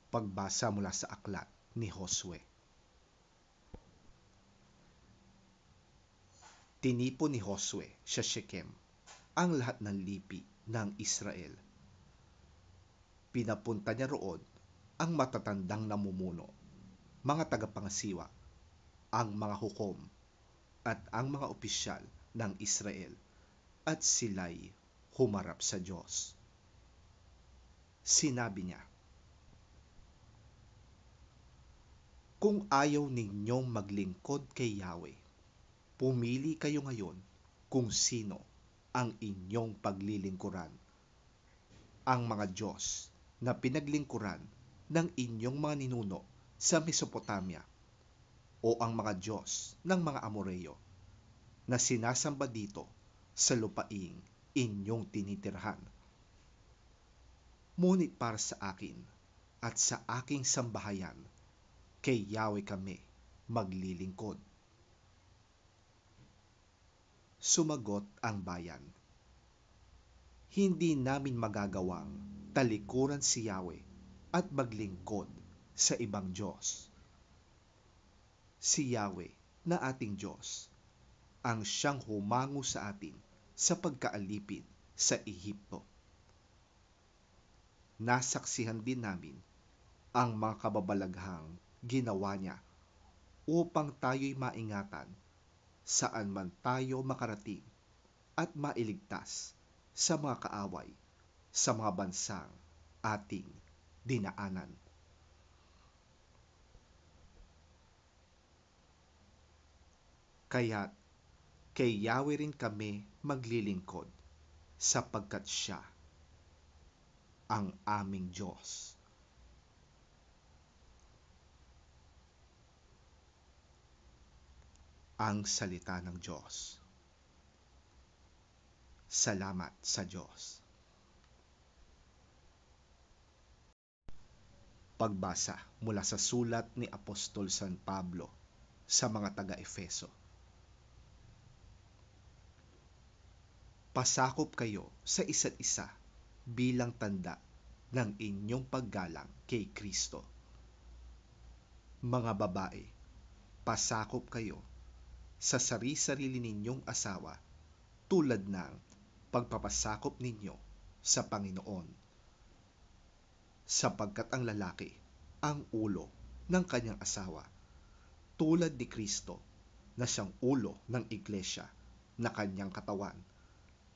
Pagbasa mula sa aklat ni Josue. Tinipon ni Josue sa Shechem ang lahat ng lipi ng Israel. Pinapunta niya roon ang matatandang namumuno, mga tagapangasiwa, ang mga hukom, at ang mga opisyal ng Israel, at sila'y humarap sa Diyos. Sinabi niya, "Kung ayaw ninyong maglingkod kay Yahweh, pumili kayo ngayon kung sino ang inyong paglilingkuran. Ang mga Diyos na pinaglingkuran ng inyong mga ninuno sa Mesopotamia, o ang mga Diyos ng mga Amoreo na sinasamba dito sa lupaing inyong tinitirhan. Ngunit para sa akin at sa aking sambahayan, kay Yahweh kami maglilingkod." Sumagot ang bayan, "Hindi namin magagawang talikuran si Yahweh at maglingkod sa ibang Diyos. Si Yahweh na ating Diyos ang siyang humango sa atin sa pagkaalipin sa Ehipto. Nasaksihan din namin ang mga kababalaghang ginawa niya upang tayo'y maingatan saan man tayo makarating at mailigtas sa mga kaaway sa mga bansang ating dinaanan." Kaya't kay Yahweh rin kami maglilingkod, sapagkat siya ang aming Diyos. Ang salita ng Diyos. Salamat sa Diyos. Pagbasa mula sa sulat ni Apostol San Pablo sa mga taga-Efeso. Pasakop kayo sa isa't isa bilang tanda ng inyong paggalang kay Kristo. Mga babae, pasakop kayo sa sarili-sarili ninyong asawa tulad ng pagpapasakop ninyo sa Panginoon. Sapagkat ang lalaki ang ulo ng kanyang asawa, tulad ni Kristo na siyang ulo ng iglesia na kanyang katawan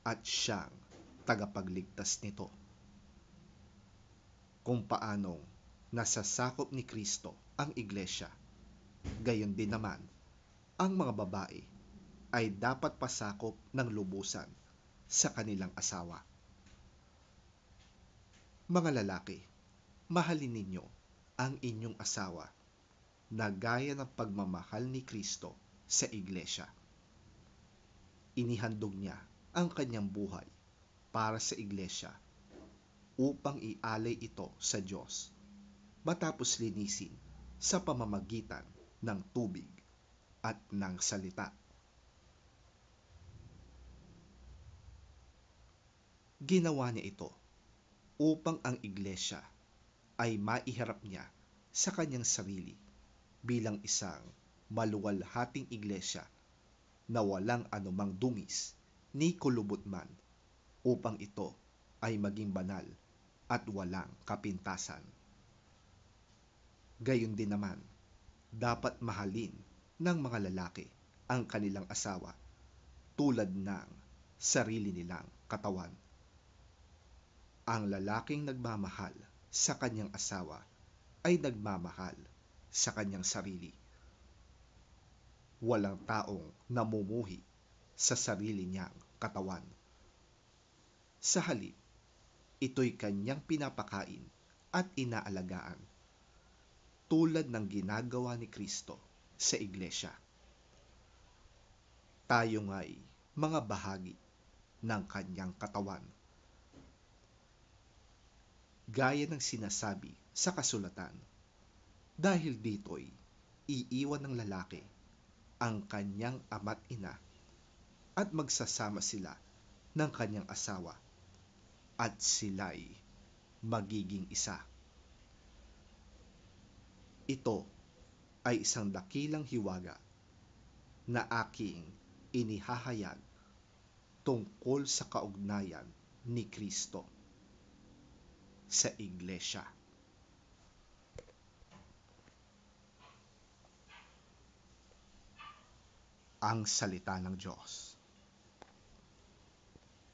at siyang tagapagligtas nito. Kung paanong nasasakop ni Kristo ang iglesia, gayon din naman ang mga babae ay dapat pasakop ng lubusan sa kanilang asawa. Mga lalaki, mahalin ninyo ang inyong asawa na gaya ng pagmamahal ni Kristo sa iglesia. Inihandog niya ang kanyang buhay para sa iglesia upang ialay ito sa Diyos matapos linisin sa pamamagitan ng tubig at ng salita. Ginawa niya ito upang ang iglesia ay maiharap niya sa kanyang sarili bilang isang maluwalhating iglesia na walang anumang dungis ni kulubot man, upang ito ay maging banal at walang kapintasan. Gayon din naman, dapat mahalin ng mga lalaki ang kanilang asawa tulad ng sarili nilang katawan. Ang lalaking nagmamahal sa kanyang asawa ay nagmamahal sa kanyang sarili. Walang taong namumuhi sa sarili niyang katawan. Sa halip, ito'y kanyang pinapakain at inaalagaan, tulad ng ginagawa ni Kristo sa iglesia. Tayo nga'y mga bahagi ng kanyang katawan. Gaya ng sinasabi sa kasulatan, dahil dito'y iiwan ng lalaki ang kanyang ama't ina at magsasama sila ng kanyang asawa at sila'y magiging isa. Ito ay isang dakilang hiwaga na aking inihahayag tungkol sa kaugnayan ni Kristo sa Iglesia. Ang salita ng Diyos.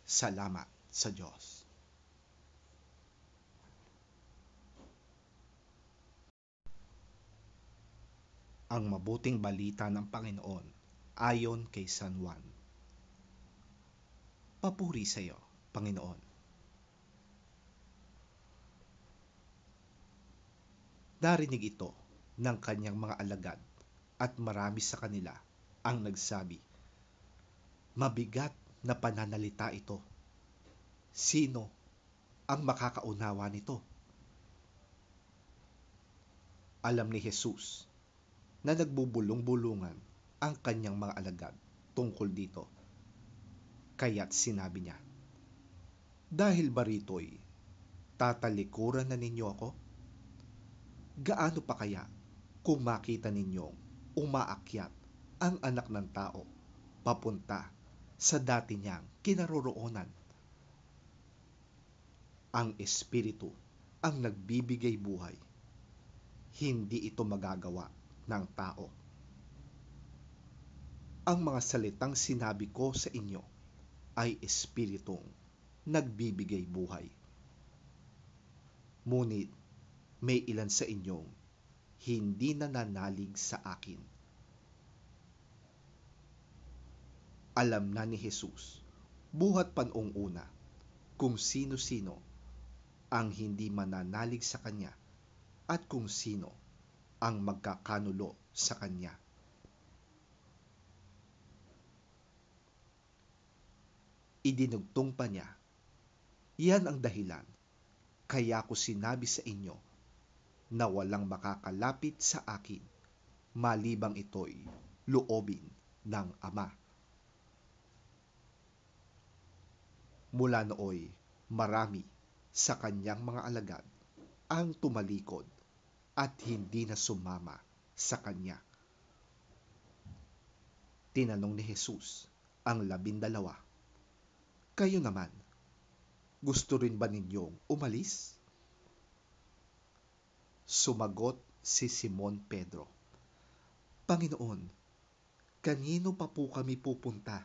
Salamat sa Diyos. Ang mabuting balita ng Panginoon ayon kay San Juan. Papuri sa iyo, Panginoon. Narinig ito ng kanyang mga alagad at marami sa kanila ang nagsabi, "Mabigat na pananalita ito. Sino ang makakaunawa nito?" Alam ni Jesus na nagbubulong-bulungan ang kanyang mga alagad tungkol dito. Kaya't sinabi niya, "Dahil ba rito'y tatalikuran na ninyo ako? Gaano pa kaya kung makita ninyong umaakyat ang Anak ng Tao papunta sa dati niyang kinaroroonan? Ang Espiritu ang nagbibigay buhay. Hindi ito magagawa ng tao. Ang mga salitang sinabi ko sa inyo ay Espiritong nagbibigay buhay. Ngunit may ilan sa inyong hindi nananalig sa akin." Alam na ni Jesus buhat pa noong una kung sino-sino ang hindi mananalig sa Kanya at kung sino ang magkakanulo sa Kanya. Idinugtong pa niya, "Yan ang dahilan kaya ko sinabi sa inyo na walang makakalapit sa akin malibang ito'y loobin ng Ama." Mula nooy marami sa kanyang mga alagad ang tumalikod at hindi na sumama sa kanya. Tinanong ni Jesus ang 12, "Kayo naman, gusto rin ba ninyong umalis?" Sumagot si Simon Pedro, "Panginoon, kanino pa po kami pupunta?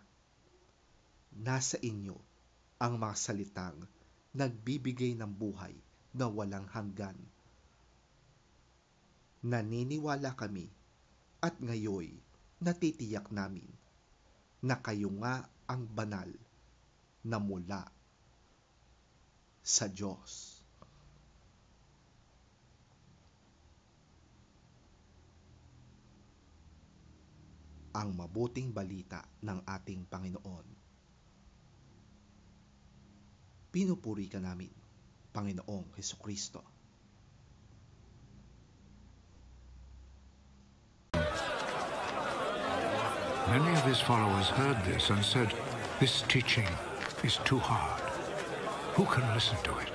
Nasa inyo ang mga salitang nagbibigay ng buhay na walang hanggan. Naniniwala kami at ngayoy natitiyak namin na kayo nga ang banal na mula sa Diyos." Ang mabuting balita ng ating Panginoon. Pinupuri ka namin, Panginoong Hesukristo. Many of his followers heard this and said, "This teaching is too hard. Who can listen to it?"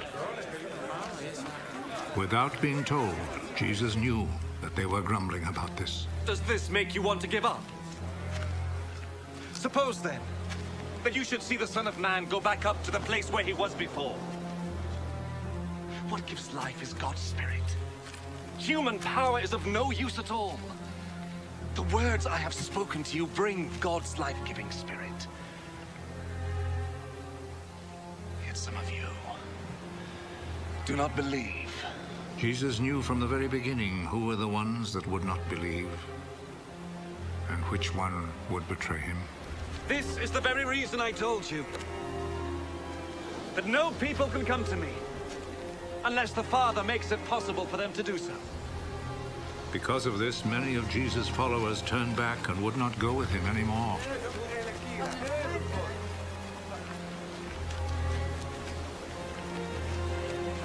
Without being told, Jesus knew that they were grumbling about this. Does this make you want to give up? Suppose then that you should see the Son of Man go back up to the place where he was before. What gives life is God's Spirit. Human power is of no use at all. The words I have spoken to you bring God's life-giving Spirit. Yet some of you do not believe. Jesus knew from the very beginning who were the ones that would not believe and which one would betray him. This is the very reason I told you that no people can come to me unless the Father makes it possible for them to do so. Because of this, many of Jesus' followers turned back and would not go with him anymore.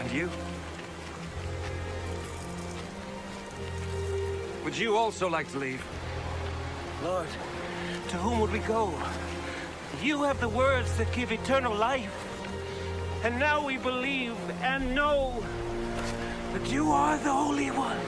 And you? Would you also like to leave? Lord, to whom would we go? You have the words that give eternal life. And now we believe and know that you are the Holy One.